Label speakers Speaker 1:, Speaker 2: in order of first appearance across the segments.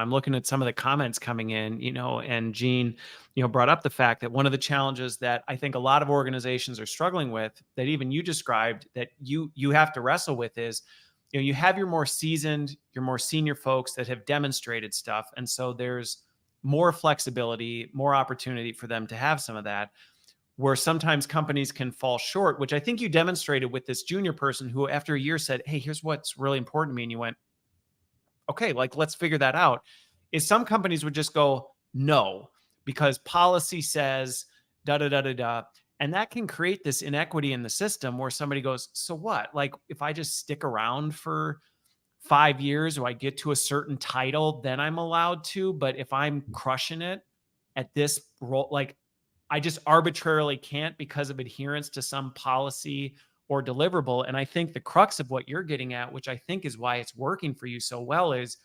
Speaker 1: I'm looking at some of the comments coming in, and Gene, brought up the fact that one of the challenges that I think a lot of organizations are struggling with, that even you described, that you have to wrestle with is, you have your more seasoned, your more senior folks that have demonstrated stuff, and so there's more flexibility, more opportunity for them to have some of that. Where sometimes companies can fall short, which I think you demonstrated with this junior person who, after a year, said, "Hey, here's what's really important to me," and you went, okay, like let's figure that out. Is some companies would just go, no, because policy says da da da da da. And that can create this inequity in the system where somebody goes, so what? Like if I just stick around for 5 years or I get to a certain title, then I'm allowed to. But if I'm crushing it at this role, like I just arbitrarily can't because of adherence to some policy or deliverable. And I think the crux of what you're getting at, which I think is why it's working for you so well, is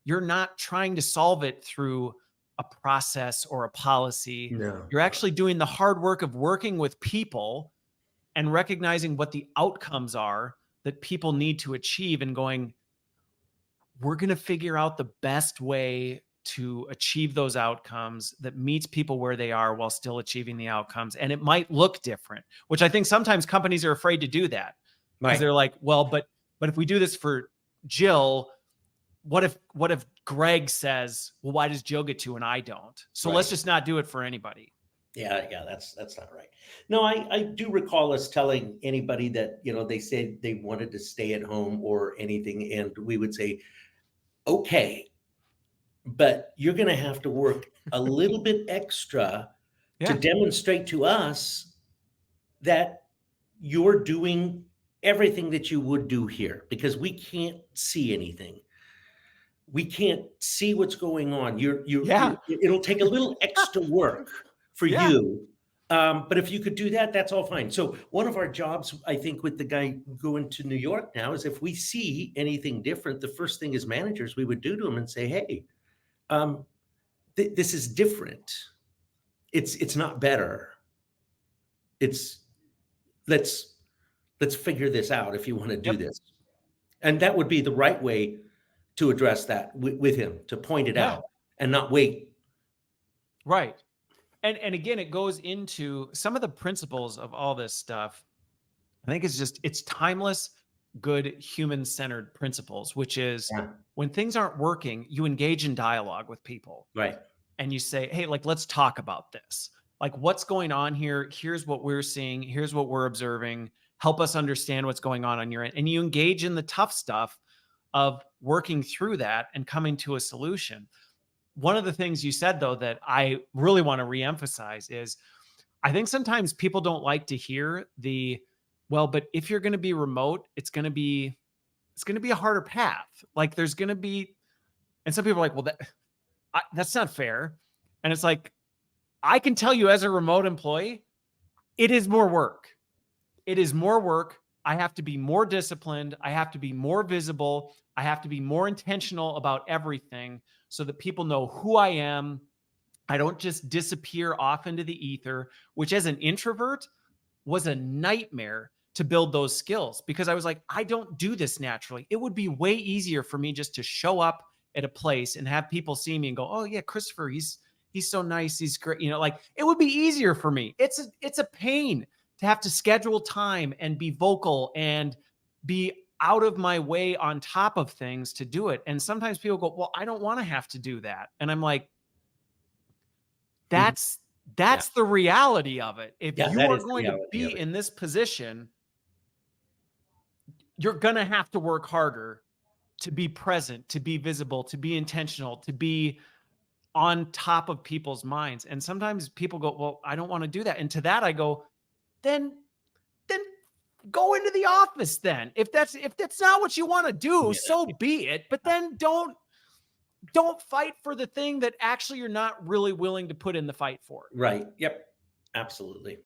Speaker 1: you're not trying to solve it through a process or a policy.
Speaker 2: No.
Speaker 1: You're actually doing the hard work of working with people and recognizing what the outcomes are that people need to achieve and going, we're going to figure out the best way to achieve those outcomes that meets people where they are while still achieving the outcomes. And it might look different, which I think sometimes companies are afraid to do that because
Speaker 2: Right.
Speaker 1: they're like, well, but if we do this for Jill, what if Greg says, well, why does Jill get to and I don't? So let's
Speaker 2: Right.
Speaker 1: just not do it for anybody.
Speaker 2: Yeah, yeah, that's not right. No, I do recall us telling anybody that, they said they wanted to stay at home or anything, and we would say, "Okay, but you're gonna have to work a little bit extra to
Speaker 1: Yeah.
Speaker 2: demonstrate to us that you're doing everything that you would do here, because we can't see anything. We can't see what's going on.
Speaker 1: Yeah.
Speaker 2: It'll take a little extra work for
Speaker 1: Yeah.
Speaker 2: you, but if you could do that, that's all fine." So one of our jobs, I think, with the guy going to New York now is if we see anything different, the first thing as managers we would do to him and say, "Hey, um, this is different. It's not better. It's let's let's figure this out if you want to do
Speaker 1: Yep.
Speaker 2: this." And that would be the right way to address that with him, to point it
Speaker 1: Yeah.
Speaker 2: out and not wait.
Speaker 1: Right. And again, it goes into some of the principles of all this stuff. I think it's timeless, good human-centered principles, which is
Speaker 2: Yeah,
Speaker 1: when things aren't working, you engage in dialogue with people
Speaker 2: right.
Speaker 1: and you say, hey, like, let's talk about this. Like, what's going on here? Here's what we're seeing. Here's what we're observing. Help us understand what's going on your end. And you engage in the tough stuff of working through that and coming to a solution. One of the things you said, though, that I really want to reemphasize is I think sometimes people don't like to hear well, but if you're going to be remote, it's going to be a harder path. Like there's going to be, and some people are like, well, that's not fair. And it's like, I can tell you as a remote employee, it is more work. It is more work. I have to be more disciplined. I have to be more visible. I have to be more intentional about everything so that people know who I am. I don't just disappear off into the ether, which as an introvert was a nightmare to build those skills because I was like, I don't do this naturally. It would be way easier for me just to show up at a place and have people see me and go, "Oh yeah, Christopher, he's so nice, he's great." Like it would be easier for me. It's a pain to have to schedule time and be vocal and be out of my way on top of things to do it. And sometimes people go, "Well, I don't want to have to do that." And I'm like,
Speaker 2: Mhm.
Speaker 1: that's
Speaker 2: Yeah.
Speaker 1: that's the reality of it. If
Speaker 2: Yeah,
Speaker 1: you
Speaker 2: that
Speaker 1: are
Speaker 2: is the
Speaker 1: going to
Speaker 2: reality of
Speaker 1: be
Speaker 2: it.
Speaker 1: in this position, you're going to have to work harder to be present, to be visible, to be intentional, to be on top of people's minds. And sometimes people go, "Well, I don't want to do that." And to that I go, then go into the office then. If that's not what you want to do,
Speaker 2: Yeah,
Speaker 1: so be it. But then don't fight for the thing that actually you're not really willing to put in the fight for.
Speaker 2: right. Yep. Absolutely.